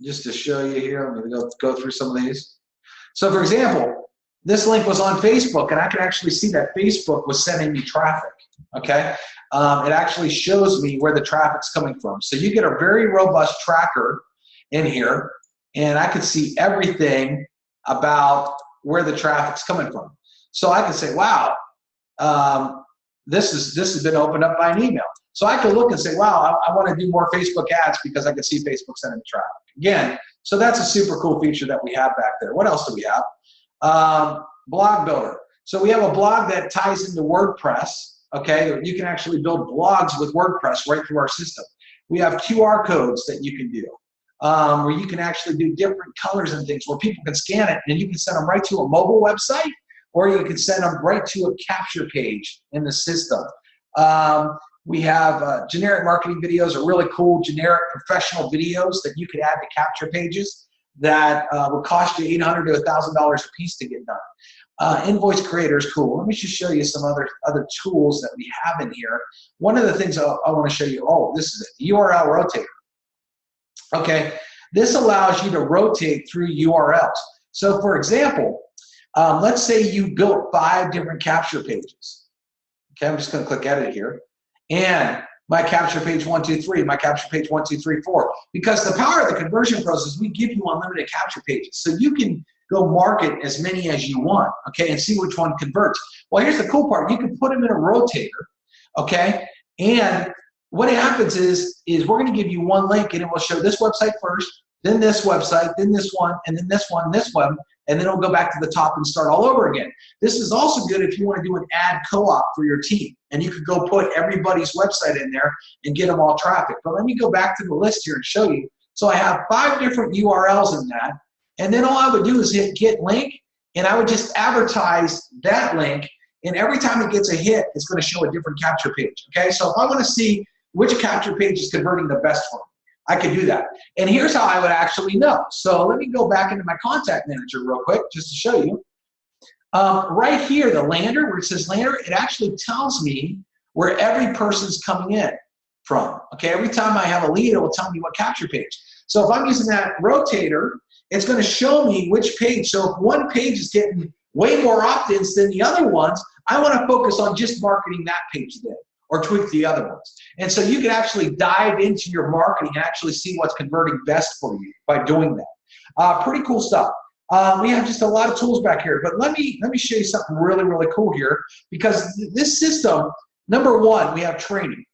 just to show you here. I'm going to go through some of these. So for example, this link was on Facebook, and I can actually see that Facebook was sending me traffic. Okay, it actually shows me where the traffic's coming from. So you get a very robust tracker in here, and I can see everything about where the traffic's coming from. So I can say, wow, this has been opened up by an email. So I can look and say, wow, I want to do more Facebook ads because I can see Facebook sending the traffic. Again, so that's a super cool feature that we have back there. What else do we have? Blog builder. So we have a blog that ties into WordPress. Okay, you can actually build blogs with WordPress right through our system. We have QR codes that you can do, where you can actually do different colors and things where people can scan it and you can send them right to a mobile website, or you can send them right to a capture page in the system. We have generic marketing videos, are really cool generic professional videos that you could add to capture pages that would cost you $800 to $1,000 a piece to get done. Invoice creator is cool. Let me just show you some other tools that we have in here. One of the things I want to show you, this is it, the URL rotator. Okay, this allows you to rotate through URLs. So for example, let's say you built 5 different capture pages. Okay, I'm just going to click edit here. And my capture page 1, 2, 3, my capture page 1, 2, 3, 4. Because the power of the conversion process, we give you unlimited capture pages. So you can go market as many as you want, okay, and see which one converts. Well, here's the cool part. You can put them in a rotator, okay, and what happens is we're going to give you one link, and it will show this website first, then this website, then this one, and then this one, and then it'll go back to the top and start all over again. This is also good if you want to do an ad co-op for your team, and you could go put everybody's website in there and get them all traffic. But let me go back to the list here and show you. So I have 5 different URLs in that, and then all I would do is hit get link, and I would just advertise that link, and every time it gets a hit, it's going to show a different capture page. Okay, so if I want to see which capture page is converting the best for me, I could do that. And here's how I would actually know. So let me go back into my contact manager real quick just to show you. Right here, the lander, where it says lander, it actually tells me where every person's coming in from. Okay, every time I have a lead, it will tell me what capture page. So if I'm using that rotator, it's going to show me which page. So if one page is getting way more opt-ins than the other ones, I want to focus on just marketing that page then, or tweak the other ones. And so you can actually dive into your marketing and actually see what's converting best for you by doing that. Pretty cool stuff. We have just a lot of tools back here, but let me show you something really, really cool here, because this system, number one, we have training.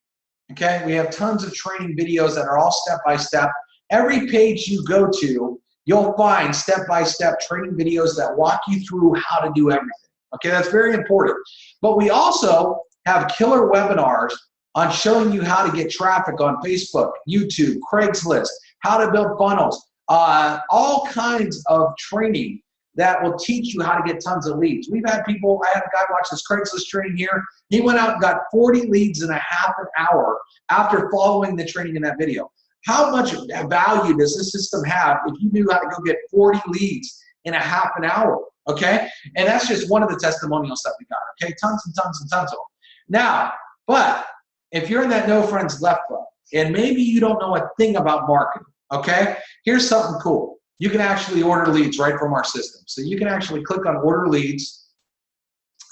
Okay, we have tons of training videos that are all step-by-step. Every page you go to, you'll find step-by-step training videos that walk you through how to do everything. Okay, that's very important. But we also have killer webinars on showing you how to get traffic on Facebook, YouTube, Craigslist, how to build funnels, all kinds of training that will teach you how to get tons of leads. We've had people, I had a guy watch this Craigslist training here. He went out and got 40 leads in a half an hour after following the training in that video. How much value does this system have if you knew how to go get 40 leads in a half an hour, okay? And that's just one of the testimonials that we got, okay? Tons and tons and tons of them. Now, but if you're in that no friends left club, and maybe you don't know a thing about marketing, okay? Here's something cool. You can actually order leads right from our system. So you can actually click on order leads.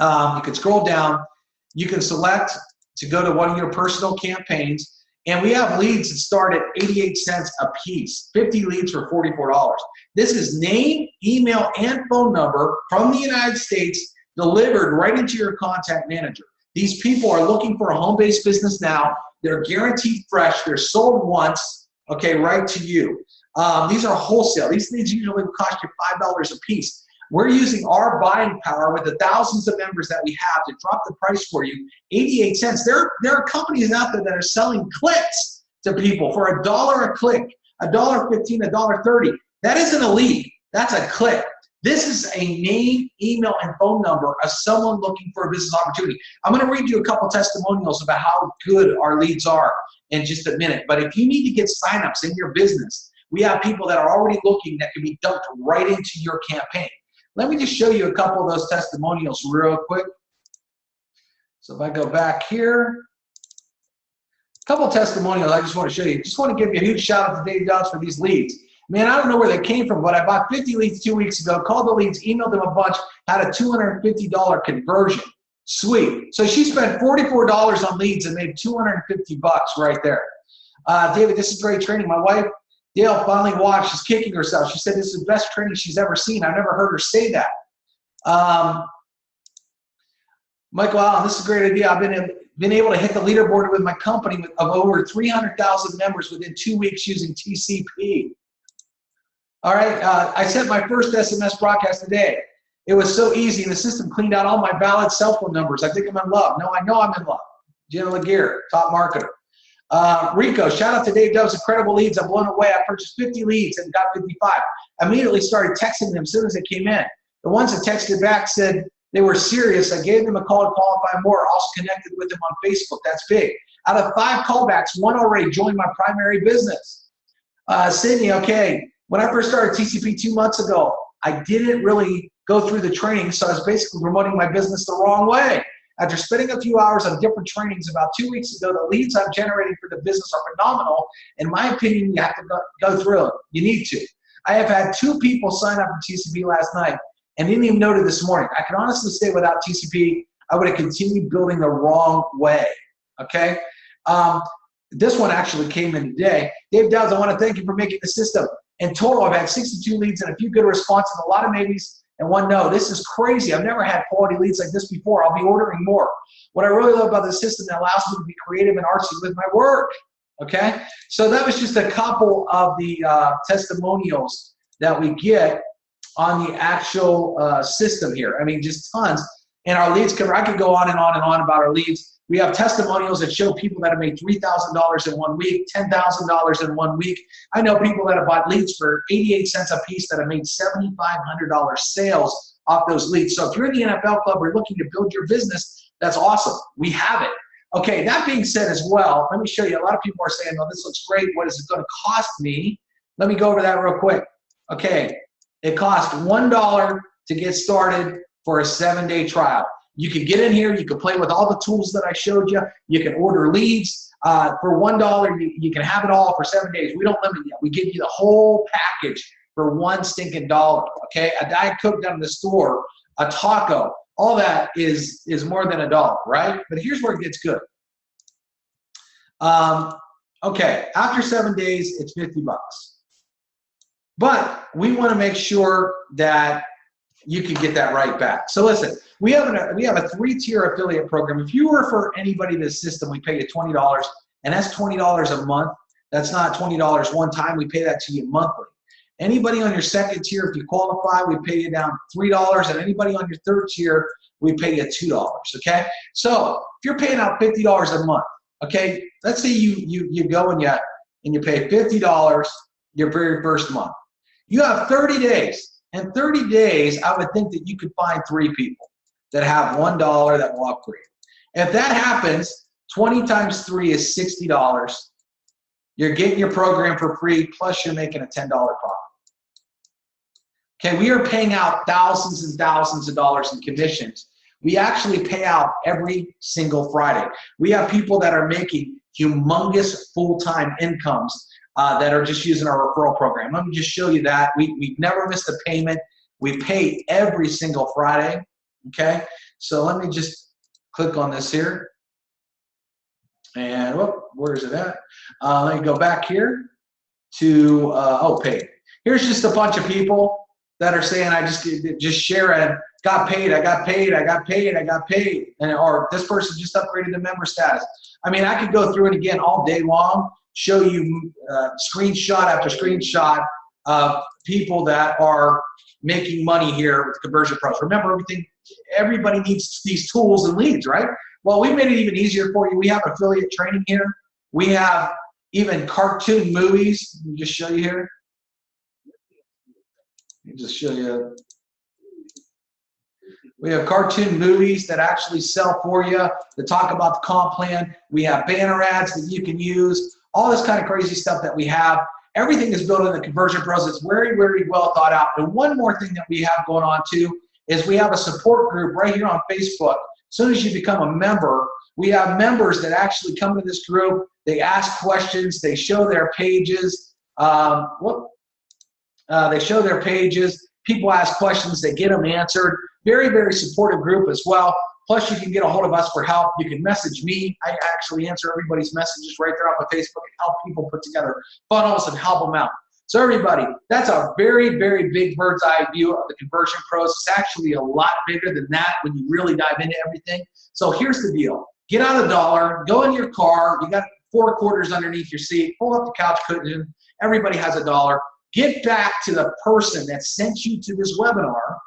You can scroll down. You can select to go to one of your personal campaigns. And we have leads that start at 88 cents a piece, 50 leads for $44. This is name, email, and phone number from the United States delivered right into your contact manager. These people are looking for a home-based business now. They're guaranteed fresh. They're sold once, okay, right to you. These are wholesale. These leads usually cost you $5 a piece. We're using our buying power with the thousands of members that we have to drop the price for you, 88 cents. There are companies out there that are selling clicks to people for $1 a click, $1.15, $1.30. That isn't a lead. That's a click. This is a name, email, and phone number of someone looking for a business opportunity. I'm going to read you a couple testimonials about how good our leads are in just a minute. But if you need to get signups in your business, we have people that are already looking that can be dumped right into your campaign. Let me just show you a couple of those testimonials real quick. So if I go back here, a couple testimonials I just want to show you. Just want to give you a huge shout out to Dave Dodds for these leads. Man, I don't know where they came from, but I bought 50 leads 2 weeks ago, called the leads, emailed them a bunch, had a $250 conversion. Sweet. So she spent $44 on leads and made 250 bucks right there. David, this is great training. My wife, Dale, finally watched. She's kicking herself. She said this is the best training she's ever seen. I've never heard her say that. Michael Allen, this is a great idea. I've been able to hit the leaderboard with my company of over 300,000 members within 2 weeks using TCP. All right, I sent my first SMS broadcast today. It was so easy, and the system cleaned out all my valid cell phone numbers. I think I'm in love. No, I know I'm in love. Jenna Laguerre, top marketer. Rico, shout out to Dave Dove's incredible leads. I'm blown away. I purchased 50 leads and got 55. Immediately started texting them as soon as they came in. The ones that texted back said they were serious. I gave them a call to qualify more. Also connected with them on Facebook. That's big. Out of 5 callbacks, 1 already joined my primary business. Sydney, okay. When I first started TCP 2 months ago, I didn't really go through the training, so I was basically promoting my business the wrong way. After spending a few hours on different trainings about 2 weeks ago, the leads I'm generating for the business are phenomenal. In my opinion, you have to go through it. You need to. I have had 2 people sign up for TCP last night and didn't even know it this morning. I can honestly say without TCP, I would have continued building the wrong way, okay? This one actually came in today. Dave Dowds, I want to thank you for making the system. In total, I've had 62 leads and a few good responses, a lot of maybes, and 1 no. This is crazy. I've never had quality leads like this before. I'll be ordering more. What I really love about the system, that allows me to be creative and artsy with my work, okay? So that was just a couple of the testimonials that we get on the actual system here. I mean, just tons. And our leads cover, I could go on and on and on about our leads. We have testimonials that show people that have made $3,000 in 1 week, $10,000 in 1 week. I know people that have bought leads for 88 cents a piece that have made $7,500 sales off those leads. So if you're in the NFL club or looking to build your business, that's awesome. We have it. Okay, that being said as well, let me show you. A lot of people are saying, oh, this looks great. What is it going to cost me? Let me go over that real quick. Okay, it costs $1 to get started for a 7-day trial. You can get in here, you can play with all the tools that I showed you. You can order leads. For $1, you can have it all for 7 days. We don't limit you. We give you the whole package for $1 stinking dollar, okay? A Diet Coke down in the store, a taco, all that is more than $1, right? But here's where it gets good. Okay, after 7 days, it's 50 bucks. But we want to make sure that you can get that right back. So listen, we have a 3-tier affiliate program. If you refer anybody to the system, we pay you $20, and that's $20 a month. That's not $20 one time. We pay that to you monthly. Anybody on your 2nd tier, if you qualify, we pay you down $3, and anybody on your 3rd tier, we pay you $2, okay? So if you're paying out $50 a month, okay, let's say you go and you pay $50 your very first month. You have 30 days. In 30 days, I would think that you could find 3 people that have $1 that will upgrade. If that happens, 20 times 3 is $60. You're getting your program for free, plus you're making a $10 profit. Okay, we are paying out thousands and thousands of dollars in commissions. We actually pay out every single Friday. We have people that are making humongous full-time incomes that are just using our referral program. Let me just show you that. We've never missed a payment. We pay every single Friday, okay? So let me just click on this here. And whoop, where is it at? Let me go back here to, paid. Here's just a bunch of people that are saying, I just share it, got paid, I got paid, I got paid, I got paid, and or this person just upgraded to member status. I mean, I could go through it again all day long, show you screenshot after screenshot of people that are making money here with Conversion Pros. Remember, everybody needs these tools and leads, right? Well, we made it even easier for you. We have affiliate training here. We have even cartoon movies. Let me just show you here. Let me just show you. We have cartoon movies that actually sell for you, that talk about the comp plan. We have banner ads that you can use, all this kind of crazy stuff that we have. Everything is built in the Conversion Pros. It's very, very well thought out. And one more thing that we have going on too is we have a support group right here on Facebook. As soon as you become a member, we have members that actually come to this group. They ask questions. They show their pages. They show their pages. People ask questions. They get them answered. Very, very supportive group as well. Plus, you can get a hold of us for help. You can message me. I actually answer everybody's messages right there off of Facebook and help people put together funnels and help them out. So everybody, that's a very, very big bird's eye view of the Conversion Pros. It's actually a lot bigger than that when you really dive into everything. So here's the deal. Get out a dollar, go in your car, you got 4 quarters underneath your seat, pull up the couch cushion, everybody has a dollar. Get back to the person that sent you to this webinar,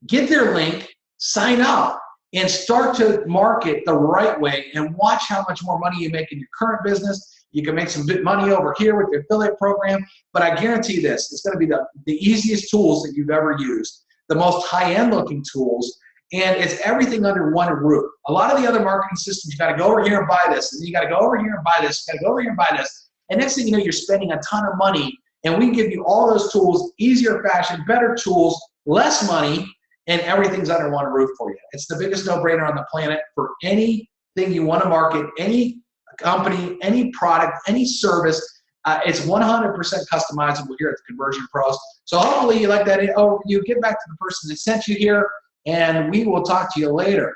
get their link, sign up, and start to market the right way and watch how much more money you make in your current business. You can make some bit money over here with the affiliate program, but I guarantee this, it's going to be the easiest tools that you've ever used, the most high-end looking tools, and it's everything under one roof. A lot of the other marketing systems, you got to go over here and buy this, and then you got to go over here and buy this, you got to go over here and buy this, and next thing you know, you're spending a ton of money, and we give you all those tools, easier fashion, better tools, less money, and everything's under one roof for you. It's the biggest no-brainer on the planet for anything you want to market, any company, any product, any service. It's 100% customizable here at the Conversion Pros. So hopefully you like that overview. Get back to the person that sent you here, and we will talk to you later.